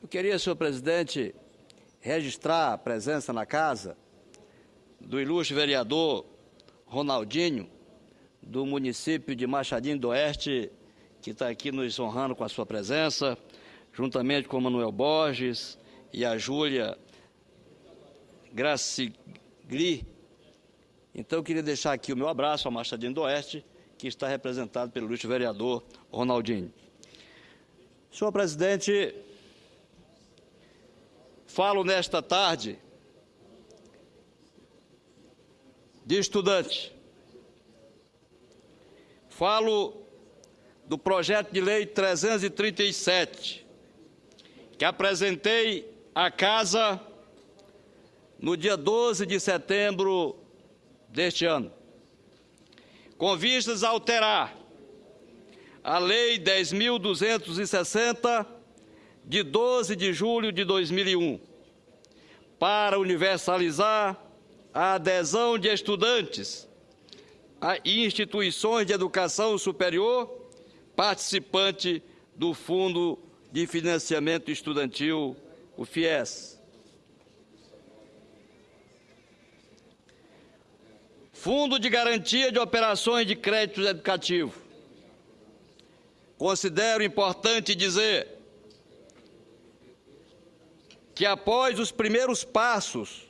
Eu queria, senhor presidente, registrar a presença na casa do ilustre vereador Ronaldinho, do município de Machadinho do Oeste, que está aqui nos honrando com a sua presença, juntamente com o Manuel Borges e a Júlia Gracigli. Então, eu queria deixar aqui o meu abraço ao Machadinho do Oeste, que está representado pelo ilustre vereador Ronaldinho. Senhor presidente, falo nesta tarde de estudante. Falo do projeto de lei 337, que apresentei à Casa no dia 12 de setembro deste ano, com vistas a alterar a Lei 10.260, de 12 de julho de 2001, para universalizar a adesão de estudantes a instituições de educação superior participante do Fundo de Financiamento Estudantil, o FIES. Fundo de Garantia de Operações de Crédito Educativo. Considero importante dizer que, após os primeiros passos,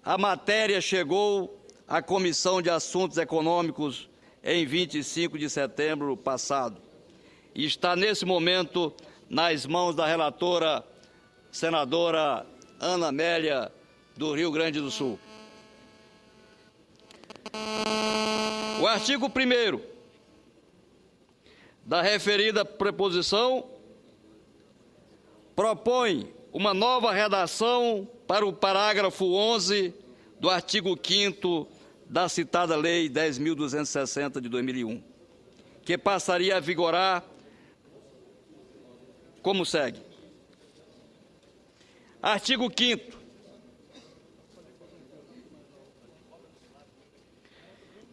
a matéria chegou à Comissão de Assuntos Econômicos em 25 de setembro passado e está, nesse momento, nas mãos da relatora, senadora Ana Amélia, do Rio Grande do Sul. O artigo 1º da referida preposição propõe uma nova redação para o parágrafo 11 do artigo 5º da citada Lei 10.260 de 2001, que passaria a vigorar como segue. Artigo 5º.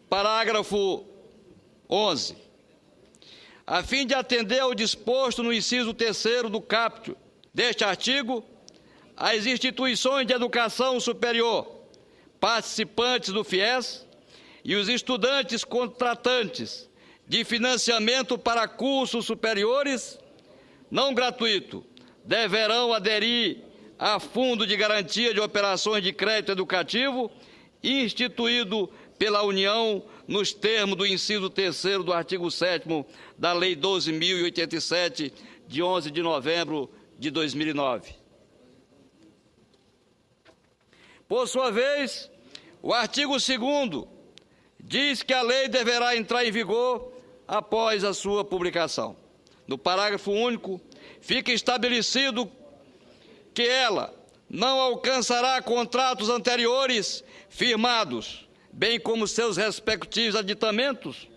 Parágrafo 11. A fim de atender ao disposto no inciso 3º do caput deste artigo, as instituições de educação superior participantes do FIES e os estudantes contratantes de financiamento para cursos superiores não gratuito deverão aderir a Fundo de Garantia de Operações de Crédito Educativo instituído pela União nos termos do inciso 3º do artigo 7º da Lei 12.087, de 11 de novembro de 2009. Por sua vez, o artigo 2º diz que a lei deverá entrar em vigor após a sua publicação. No parágrafo único, fica estabelecido que ela não alcançará contratos anteriores firmados, bem como seus respectivos aditamentos.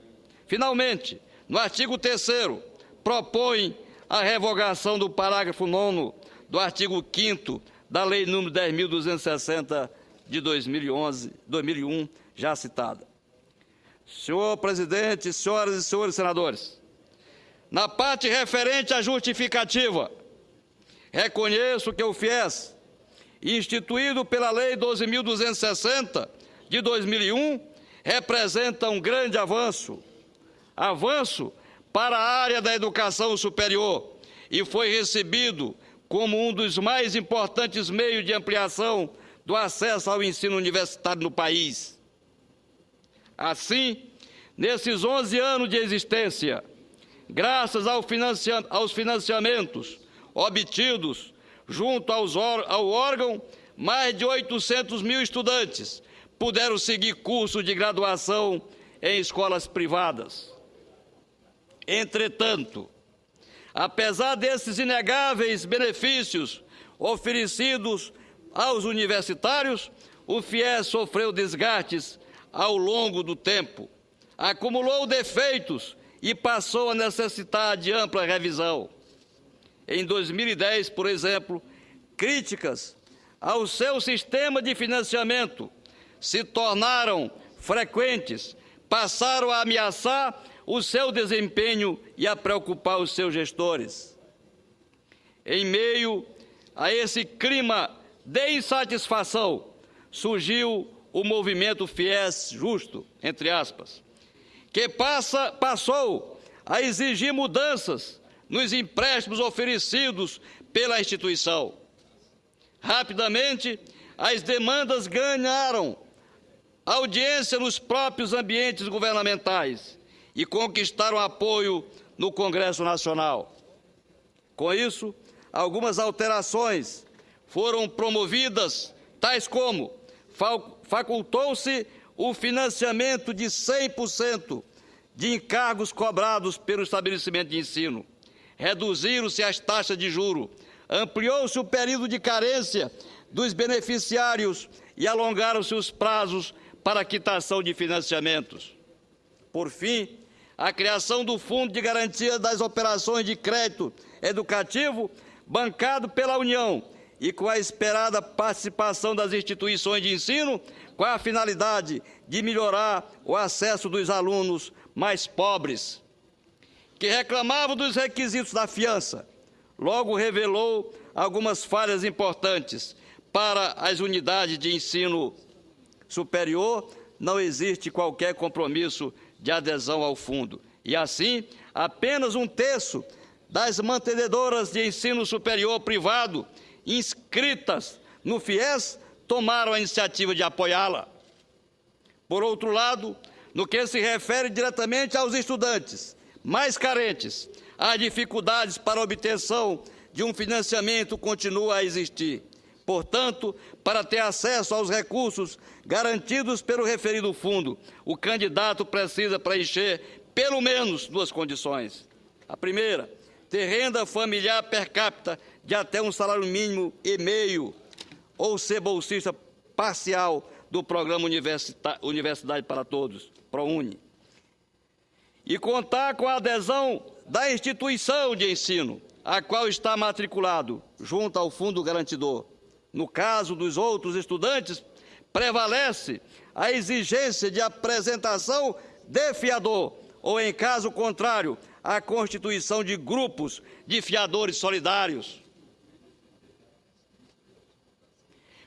Finalmente, no artigo 3º, propõe a revogação do parágrafo 9º do artigo 5º da Lei nº 10.260 de 2001, já citada. Senhor presidente, senhoras e senhores senadores, na parte referente à justificativa, reconheço que o FIES, instituído pela Lei 12.260 de 2001, representa um grande avanço para a área da educação superior e foi recebido como um dos mais importantes meios de ampliação do acesso ao ensino universitário no país. Assim, nesses 11 anos de existência, graças aos financiamentos obtidos junto ao órgão, mais de 800 mil estudantes puderam seguir cursos de graduação em escolas privadas. Entretanto, apesar desses inegáveis benefícios oferecidos aos universitários, o FIES sofreu desgastes ao longo do tempo, acumulou defeitos e passou a necessitar de ampla revisão. Em 2010, por exemplo, críticas ao seu sistema de financiamento se tornaram frequentes, passaram a ameaçar o seu desempenho e a preocupar os seus gestores. Em meio a esse clima de insatisfação, surgiu o movimento FIES Justo, entre aspas, que passou a exigir mudanças nos empréstimos oferecidos pela instituição. Rapidamente, as demandas ganharam audiência nos próprios ambientes governamentais e conquistaram apoio no Congresso Nacional. Com isso, algumas alterações foram promovidas, tais como facultou-se o financiamento de 100% de encargos cobrados pelo estabelecimento de ensino, reduziram-se as taxas de juros, ampliou-se o período de carência dos beneficiários e alongaram-se os prazos para a quitação de financiamentos. Por fim, a criação do Fundo de Garantia das Operações de Crédito Educativo, bancado pela União e com a esperada participação das instituições de ensino, com a finalidade de melhorar o acesso dos alunos mais pobres, que reclamavam dos requisitos da fiança. Logo revelou algumas falhas importantes. Para as unidades de ensino superior, não existe qualquer compromisso de adesão ao fundo. E assim, apenas 1/3 das mantenedoras de ensino superior privado inscritas no FIES tomaram a iniciativa de apoiá-la. Por outro lado, no que se refere diretamente aos estudantes mais carentes, as dificuldades para a obtenção de um financiamento continuam a existir. Portanto, para ter acesso aos recursos garantidos pelo referido fundo, o candidato precisa preencher pelo menos 2 condições. A primeira, ter renda familiar per capita de até um salário mínimo e meio, ou ser bolsista parcial do programa Universidade para Todos, ProUni. E contar com a adesão da instituição de ensino, a qual está matriculado, junto ao fundo garantidor. No caso dos outros estudantes, prevalece a exigência de apresentação de fiador, ou, em caso contrário, a constituição de grupos de fiadores solidários.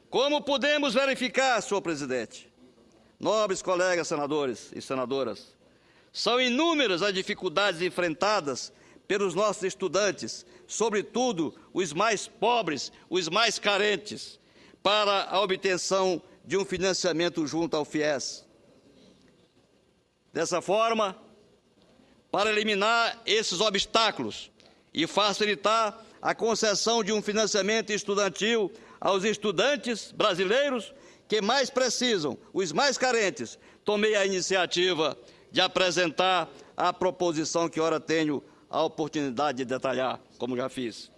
Como podemos verificar, senhor presidente, nobres colegas senadores e senadoras, são inúmeras as dificuldades enfrentadas pelos nossos estudantes, sobretudo os mais pobres, os mais carentes, para a obtenção de um financiamento junto ao FIES. Dessa forma, para eliminar esses obstáculos e facilitar a concessão de um financiamento estudantil aos estudantes brasileiros que mais precisam, os mais carentes, tomei a iniciativa de apresentar a proposição que ora tenho a oportunidade de detalhar, como já fiz.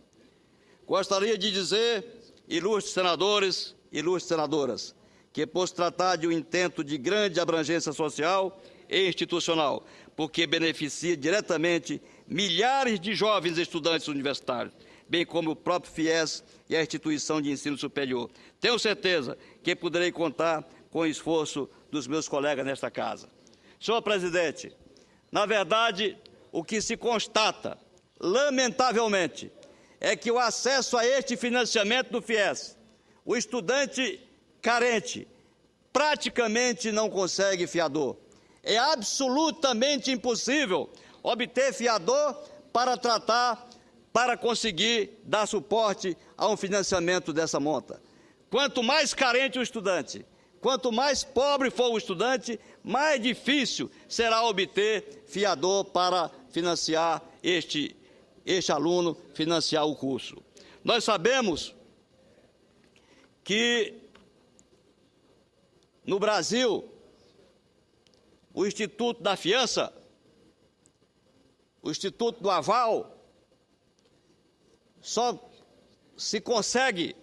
Gostaria de dizer, ilustres senadores, ilustres senadoras, que por se tratar de um intento de grande abrangência social e institucional, porque beneficia diretamente milhares de jovens estudantes universitários, bem como o próprio FIES e a instituição de ensino superior. Tenho certeza que poderei contar com o esforço dos meus colegas nesta casa. Senhor presidente, na verdade, o que se constata, lamentavelmente, é que o acesso a este financiamento do FIES, o estudante carente praticamente não consegue fiador. É absolutamente impossível obter fiador para conseguir dar suporte a um financiamento dessa monta. Quanto mais carente o estudante, quanto mais pobre for o estudante, mais difícil será obter fiador para financiar este aluno, financiar o curso. Nós sabemos que no Brasil, o Instituto da Fiança, o Instituto do Aval, só se consegue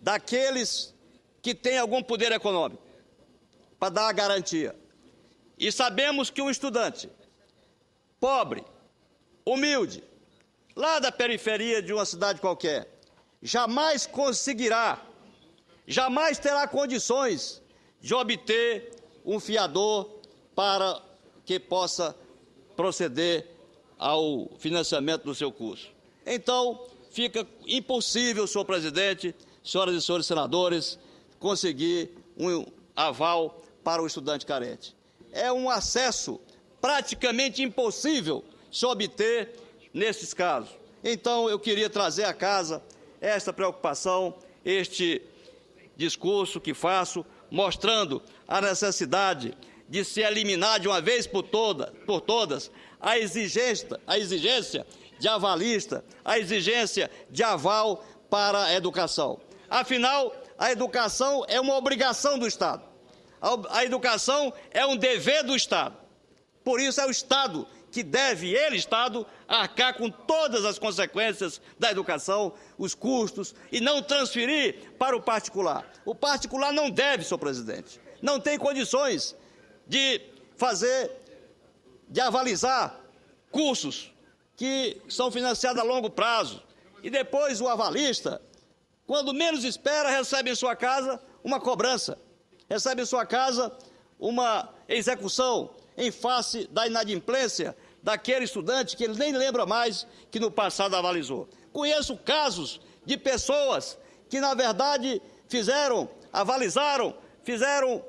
daqueles que têm algum poder econômico para dar a garantia. E sabemos que um estudante pobre, humilde, lá da periferia de uma cidade qualquer, jamais conseguirá, jamais terá condições de obter um fiador para que possa proceder ao financiamento do seu curso. Então, fica impossível, senhor presidente, senhoras e senhores senadores, conseguir um aval para o estudante carente. É um acesso praticamente impossível se obter nesses casos. Então, eu queria trazer à casa esta preocupação, este discurso que faço, mostrando a necessidade de se eliminar de uma vez por todas a exigência de avalista, a exigência de aval para a educação. Afinal, a educação é uma obrigação do Estado. A educação é um dever do Estado. Por isso é o Estado que deve, ele, Estado, arcar com todas as consequências da educação, os custos, e não transferir para o particular. O particular não deve, senhor presidente, não tem condições de avalizar cursos que são financiados a longo prazo. E depois o avalista, quando menos espera, recebe em sua casa uma cobrança, recebe em sua casa uma execução em face da inadimplência daquele estudante que ele nem lembra mais que no passado avalizou. Conheço casos de pessoas que, na verdade, avalizaram, fizeram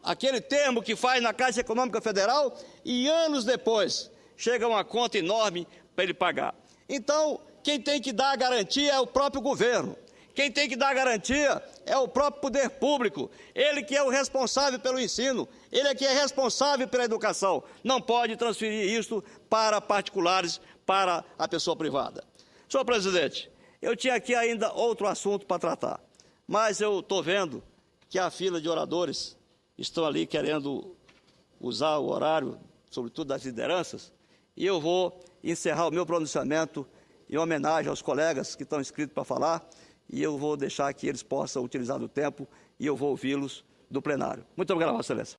aquele termo que faz na Caixa Econômica Federal e anos depois chega uma conta enorme para ele pagar. Então, quem tem que dar a garantia é o próprio governo. Quem tem que dar garantia é o próprio poder público, ele que é o responsável pelo ensino, ele é que é responsável pela educação. Não pode transferir isso para particulares, para a pessoa privada. Senhor presidente, eu tinha aqui ainda outro assunto para tratar, mas eu estou vendo que a fila de oradores estão ali querendo usar o horário, sobretudo das lideranças, e eu vou encerrar o meu pronunciamento em homenagem aos colegas que estão inscritos para falar, e eu vou deixar que eles possam utilizar o tempo e eu vou ouvi-los do plenário. Muito obrigado, Vossa Excelência.